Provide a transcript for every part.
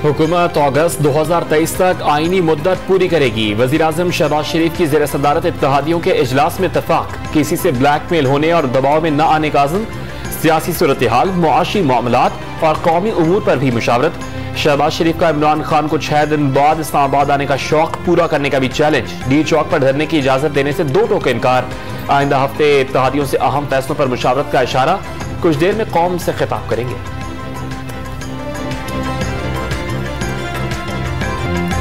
हुकूमत अगस्त 2023 तक आईनी मुद्दत पूरी करेगी। वज़ीर-ए-आज़म शहबाज शरीफ की ज़ेर सदारत इत्तेहादियों के इजलास में इत्तफाक। किसी से ब्लैकमेल होने और दबाव में न आने का अज़्म। सियासी सूरत हाल, मुआशी मामलात और कौमी उमूर पर भी मुशावरत। शहबाज शरीफ का इमरान खान को 6 दिन बाद इस्लामाबाद आने का शौक पूरा करने का भी चैलेंज। डी चौक पर धरने की इजाजत देने से 2 टोके इनकार। आइंदा हफ्ते इत्तेहादियों से अहम फैसलों पर मुशावरत का इशारा। कुछ देर में कौम से खिताब करेंगे।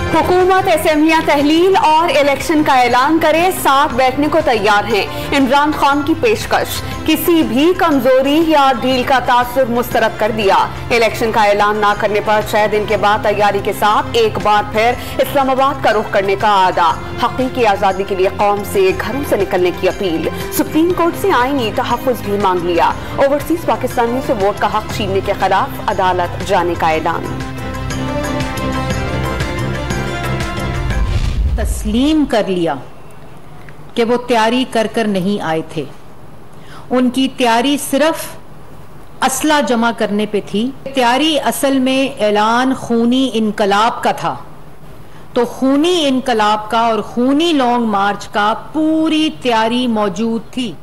हुकूमत असेंबलियां तहलील और इलेक्शन का ऐलान करे, साथ बैठने को तैयार हैं। इमरान खान की पेशकश, किसी भी कमजोरी या डील का तासुर मुस्तरद कर दिया। इलेक्शन का ऐलान ना करने पर 6 दिन के बाद तैयारी के साथ एक बार फिर इस्लामाबाद का रुख करने का आदा। हकीकी आजादी के लिए कौम से घरों से निकलने की अपील। सुप्रीम कोर्ट से आईनी तहफ़्फ़ुज़ भी मांग लिया। ओवरसीज पाकिस्तानियों से वोट का हक छीनने के खिलाफ अदालत जाने का ऐलान। तस्लीम कर लिया कि वो तैयारी कर कर नहीं आए थे। उनकी तैयारी सिर्फ असला जमा करने पे थी। तैयारी असल में ऐलान खूनी इनकलाब का था, तो खूनी इनकलाब का और खूनी लॉन्ग मार्च का पूरी तैयारी मौजूद थी।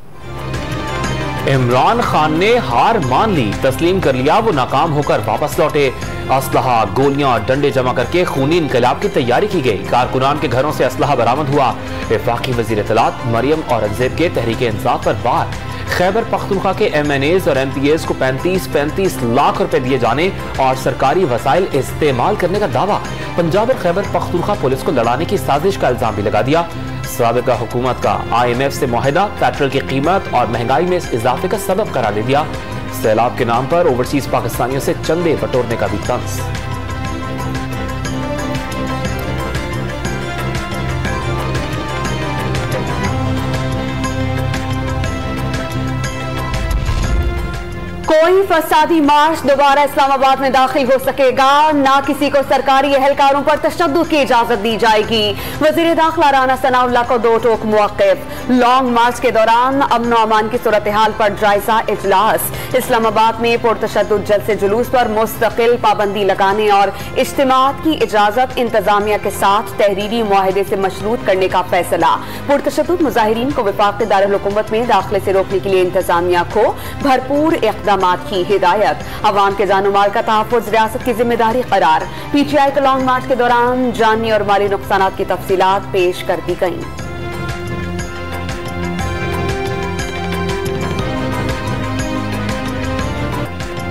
इमरान खान ने हार मान ली, तस्लीम कर लिया। वो नाकाम होकर वापस लौटे। असलहा, गोलियां और डंडे जमा करके खूनी इनकलाब की तैयारी की गई। कारकुनान के घरों से असलहा बरामद हुआ। वफाकी वजीर इत्तलात मरियम औरंगजेब के तहरीके इंसाफ पर वार। खैबर पख्तूनख्वा के MNAs और MPAs को 35-35 लाख रुपए दिए जाने और सरकारी वसाइल इस्तेमाल करने का दावा। पंजाब और खैबर पख्तूनख्वा पुलिस को लड़ाने की साजिश का इल्जाम भी लगा दिया। साबिका हुकूमत का IMF से मुआहिदा पेट्रोल की कीमत और महंगाई में इजाफे का सबब करार दे दिया। सैलाब के नाम पर ओवरसीज पाकिस्तानियों से चंदे बटोरने का भी तंज। कोई फसादी मार्च दोबारा इस्लामाबाद में दाखिल हो सकेगा, ना किसी को सरकारी एहलकारों पर तशद्दुद की इजाजत दी जाएगी। वजीर दाखिला राना सनाउल्लाह को 2 टोक मुवक्किफ। लॉन्ग मार्च के दौरान अमन व अमान की सूरत हाल पर जायजा इजलास। इस्लामाबाद में पुरतशद्दुद जलसे जुलूस पर मुस्तकिल पाबंदी लगाने और इज्तिमात की इजाजत इंतजामिया के साथ तहरीरी मुआहदे से मशरूत करने का फैसला। पुरतशद्दुद मुजाहिरीन को वफाकी दारुल हुकूमत में दाखिले से रोकने के लिए इंतजामिया को भरपूर इक़दाम की हिदायत। अवाम के जानो माल का तहफ़्फ़ुज़ रियासत की जिम्मेदारी करार। PTI के लॉन्ग मार्च के दौरान जानी और माली नुकसानात की तफसीलात पेश कर दी गईं।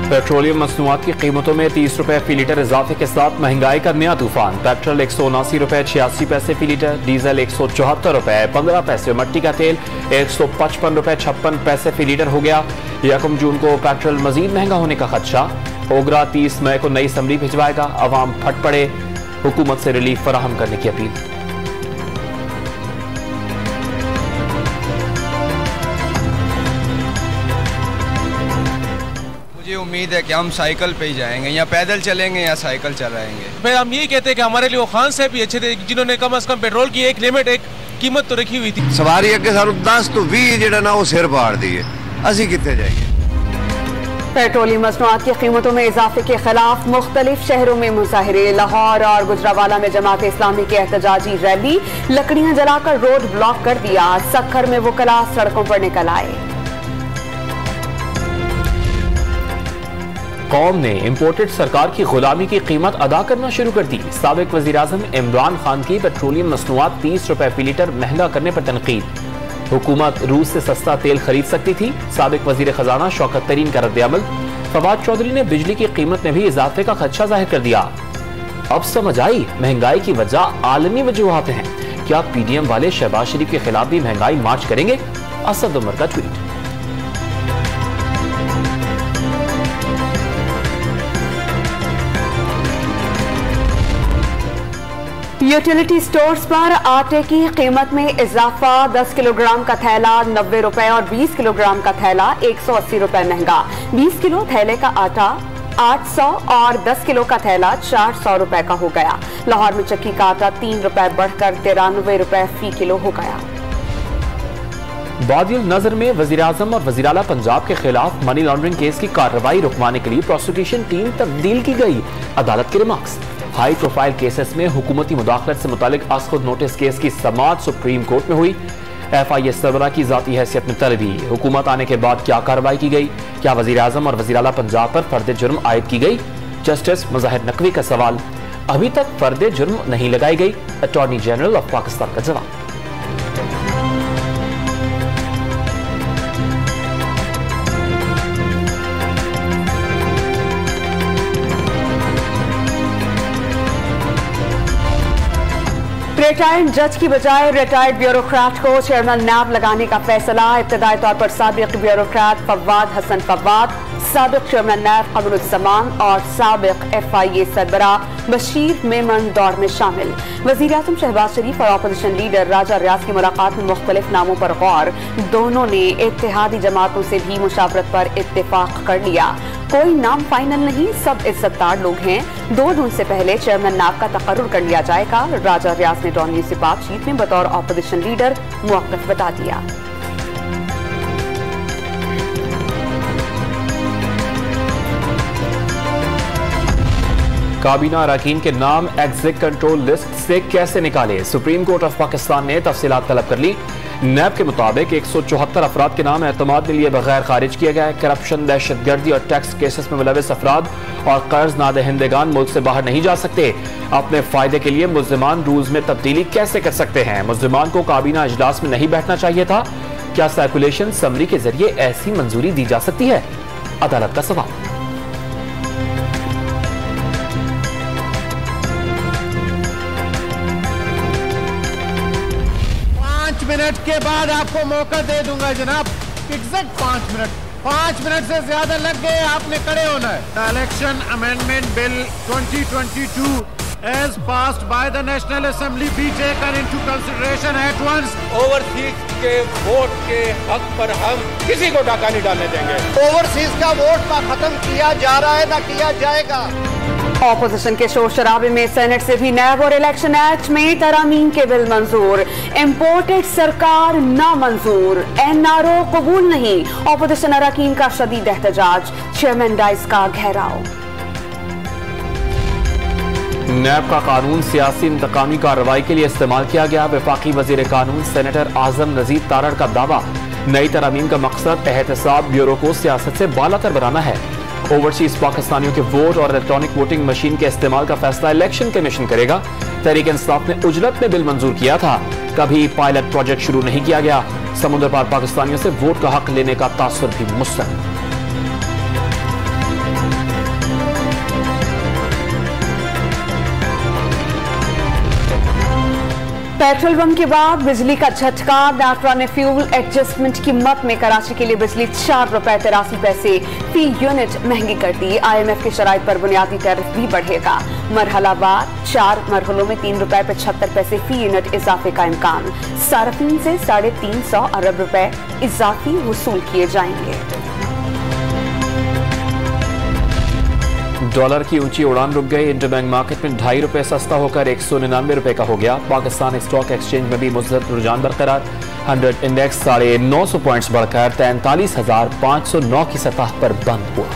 पेट्रोलियम मसनूआत की कीमतों में 30 रुपए फी लीटर इजाफे के साथ महंगाई का नया तूफान। पेट्रोल 179 रुपए 86 पैसे फी लीटर, डीजल 174 रुपए 15 पैसे, मट्टी का तेल 155 रुपए 56 पैसे फी लीटर हो गया। 1 जून को पेट्रोल मजीद महंगा होने का खदशा। ओगरा 30 मई को नई असम्बली भिजवाएगा। अवाम फट पड़े, हुकूमत से रिलीफ फराहम करने की अपील। मुझे उम्मीद है कि हम साइकिल पे ही जाएंगे, या पैदल चलेंगे या साइकिल चलाएंगे। भाई हम ये कहते हैं कि हमारे लिए वो खान साहब भी अच्छे थे, जिन्होंने कम से कम पेट्रोल की एक लिमिट, एक कीमत तो रखी हुई थी। सवारी अगे सानू 10 तो 20 जेड़ा ना वो सिर पाड़ दिए, असी कितने जाइए। पेट्रोलियम मसनूआत की कीमतों में इजाफे के खिलाफ मुख्तलिफ शहरों में मुजाहिरे। लाहौर और गुजरावाला में जमात इस्लामी की एहतजाजी रैली। लकड़ियां जलाकर रोड ब्लॉक कर दिया। सक्खर में वकला सड़कों पर निकल आए। कौम ने इम्पोर्टेड सरकार की गुलामी की कीमत अदा करना शुरू कर दी। साबिक वज़ीर-ए-आज़म इमरान खान की पेट्रोलियम मसनूआत 30 रुपए फी लीटर महंगा करने पर तनकीद। हुकूमत रूस से सस्ता तेल खरीद सकती थी। साबिक वजीर खजाना शौकत तरीन का रद्द-ए-अमल। फवाद चौधरी ने बिजली की कीमत में भी इजाफे का खदशा जाहिर कर दिया। अब समझ आई महंगाई की वजह आलमी वजूहात हैं। क्या PDM वाले शहबाज शरीफ के खिलाफ भी महंगाई मार्च करेंगे? असद उमर का ट्वीट। यूटिलिटी स्टोर्स पर आटे की कीमत में इजाफा। 10 किलोग्राम का थैला 90 रुपए और 20 किलोग्राम का थैला 180 रुपए महंगा। 20 किलो थैले का आटा 800 और 10 किलो का थैला 400 रुपए का हो गया। लाहौर में चक्की का आटा 3 रुपए बढ़कर 93 रुपए फी किलो हो गया। बादिल नजर में वज़ीर-ए-आज़म और वज़ीर-ए-आला पंजाब के खिलाफ मनी लॉन्ड्रिंग केस की कार्रवाई रुकवाने के लिए प्रोसिक्यूशन टीम तब्दील की गई। अदालत के रिमार्क्स। हाई प्रोफाइल केसेस में हुकूमती मुदाखलत से मुतालिक असखुद नोटिस केस की समाअत सुप्रीम कोर्ट में हुई। FIA सरबरा की जाती हैसियत में तलबी, हुकूमत आने के बाद क्या कार्रवाई की गई, क्या वजीर आजम और वजीर आला पंजाब पर फर्द जुर्म आयद की गई। जस्टिस मुजाहिर नकवी का सवाल, अभी तक फर्द जुर्म नहीं लगाई गई, अटॉर्नी जनरल ऑफ पाकिस्तान का जवाब। रिटायर्ड जज की बजाय रिटायर्ड ब्यूरोक्रेट को चेयरमैन नैब लगाने का फैसला। इब्तदाई तौर पर साबिक ब्यूरोक्रेट फवाद हसन फवाद, साबिक चेयरमैन नैब कमरुज्जमान और साबिक FIA सरबरा बशीर मेमन दौर में शामिल। वजीर आजम शहबाज शरीफ और अपोजिशन लीडर राजा रियाज की मुलाकात में मुख्तलिफ नामों पर गौर। दोनों ने इत्तेहादी जमातों से भी मुशावरत पर इत्तेफाक कर लिया। कोई नाम फाइनल नहीं, सब इज्जतदार लोग हैं। 2 जून से पहले चेयरमैन नैब का तकर्रुर कर लिया जाएगा। राजा रियाज ने डॉन न्यूज़ से बातचीत में बतौर अपोजिशन लीडर मुवक्किफ बता दिया। काबीना अरकान के नाम एग्जिट कंट्रोल लिस्ट से कैसे निकाले, सुप्रीम कोर्ट ऑफ पाकिस्तान ने तफसीलात तलब कर ली। नैब के मुताबिक 174 अफराद के नाम एतमाद के लिए बगैर खारिज किया गया है। करप्शन, दहशतगर्दी और टैक्स केसेस में मुलविस अफराद और कर्ज नादहिंदगान मुल्क से बाहर नहीं जा सकते। अपने फायदे के लिए मुल्जिमान रूल्स में तब्दीली कैसे कर सकते हैं। मुल्जिमान को काबीना इजलास में नहीं बैठना चाहिए था। क्या सर्कुलेशन समरी के जरिए ऐसी मंजूरी दी जा सकती है, अदालत का सवाल। 5 मिनट के बाद आपको मौका दे दूंगा जनाब, एग्जैक्ट 5 मिनट से ज्यादा लग गए, आपने खड़े होना है। Election amendment bill 2022 as passed by the National Assembly be taken into consideration at once. Overseas के वोट के हक पर हम किसी को डाका नहीं डालने देंगे। ओवरसीज का वोट ना खत्म किया जा रहा है ना किया जाएगा। ऑपोजिशन के शोर शराबे में सेनेट से भी नैब और इलेक्शन एक्ट में तरामीम के बिल मंजूर। इम्पोर्टेड सरकार नामंजूर, NRO कबूल नहीं। ऑपोजिशन अरकान का शदीद एहतजाज, चेयरमैन डाइस का घेराव। नैब का कानून सियासी इंतकामी कार्रवाई के लिए इस्तेमाल किया गया। वफाकी वजीर कानून सेनेटर आजम नजीर तारड़ का दावा, नई तरामीम का मकसद एहतसाब ब्यूरो को सियासत से बालातर बनाना है। ओवरसीज पाकिस्तानियों के वोट और इलेक्ट्रॉनिक वोटिंग मशीन के इस्तेमाल का फैसला इलेक्शन कमीशन करेगा। तहरीक इंसाफ ने उजलत में बिल मंजूर किया था, कभी पायलट प्रोजेक्ट शुरू नहीं किया गया। समुद्र पार पाकिस्तानियों से वोट का हक लेने का तासुर भी मुस्तकिल। पेट्रोल बम के बाद बिजली का झटका। नाफरा ने फ्यूल एडजस्टमेंट कीमत में कराची के लिए बिजली 4 रुपए 83 पैसे फी यूनिट महंगी कर दी। IMF की शराइत पर बुनियादी टैरिफ भी बढ़ेगा। मरहलावार 4 मरहलों में 3 रुपए 75 पैसे फी यूनिट इजाफे का इम्कान। सार्फिन से 350 अरब रुपए इजाफी वसूल किए जाएंगे। डॉलर की ऊंची उड़ान रुक गई। इंटरबैंक मार्केट में 2.5 रुपए सस्ता होकर 199 रुपए का हो गया। पाकिस्तान स्टॉक एक्सचेंज में भी मुस्बत रुझान बरकरार। 100 इंडेक्स 950 पॉइंट्स बढ़कर 43,509 की सतह पर बंद हुआ।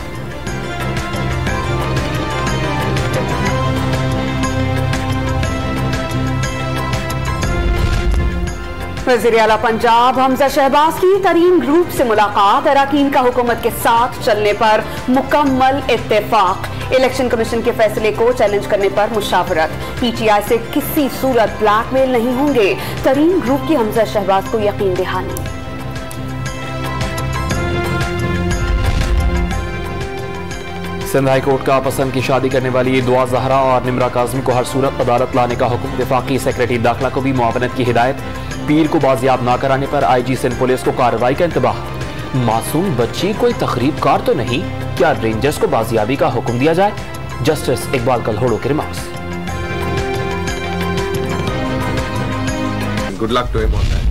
वज़ीर आला पंजाब हमजा शहबाज की तरीन ग्रुप से मुलाकात। अरकान का हुकूमत के साथ चलने पर मुकम्मल इत्तेफाक। इलेक्शन कमीशन के फैसले को चैलेंज करने पर मुशावरत। PTI से किसी सूरत ब्लैकमेल नहीं होंगे। तरीन ग्रुप की हमजा शहबाज को यकीन दहानी। सिंध हाई कोर्ट का पसंद की शादी करने वाली दुआ जहरा और निमरा काज़मी को हर सूरत अदालत लाने का हुक्म। वफाकी सेक्रेटरी दाखिला को भी मुआवनत की हिदायत। पीर को बाजियाब न कराने पर IG सिंध पुलिस को कार्रवाई का इंतबाह। मासूम बच्ची कोई तखरीब कार तो नहीं, क्या रेंजर्स को बाजियाबी का हुक्म दिया जाए। जस्टिस इकबाल कलहोड़ो के remarks. Good luck to him on that.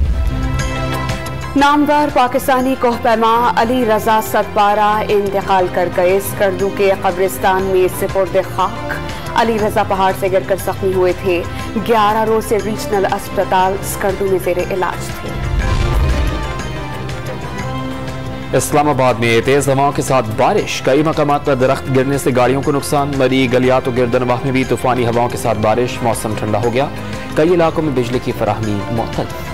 नामवर पाकिस्तानी कोहपैमा अली रजा सतपारा इंतकाल कर गए। स्कर्दू के कब्रिस्तान में सिपुर्द खाक। अली रजा पहाड़ से गिरकर जख्मी हुए थे। 11 रोज से रीजनल अस्पताल स्कर्दू में जेर इलाज थे। इस्लामाबाद में तेज हवाओं के साथ बारिश, कई मकामात पर दरख्त गिरने से गाड़ियों को नुकसान। मरी गलियात और गिरदनवाह में भी तूफानी हवाओं के साथ बारिश, मौसम ठंडा हो गया, कई इलाकों में बिजली की फराहमी मुअत्तल।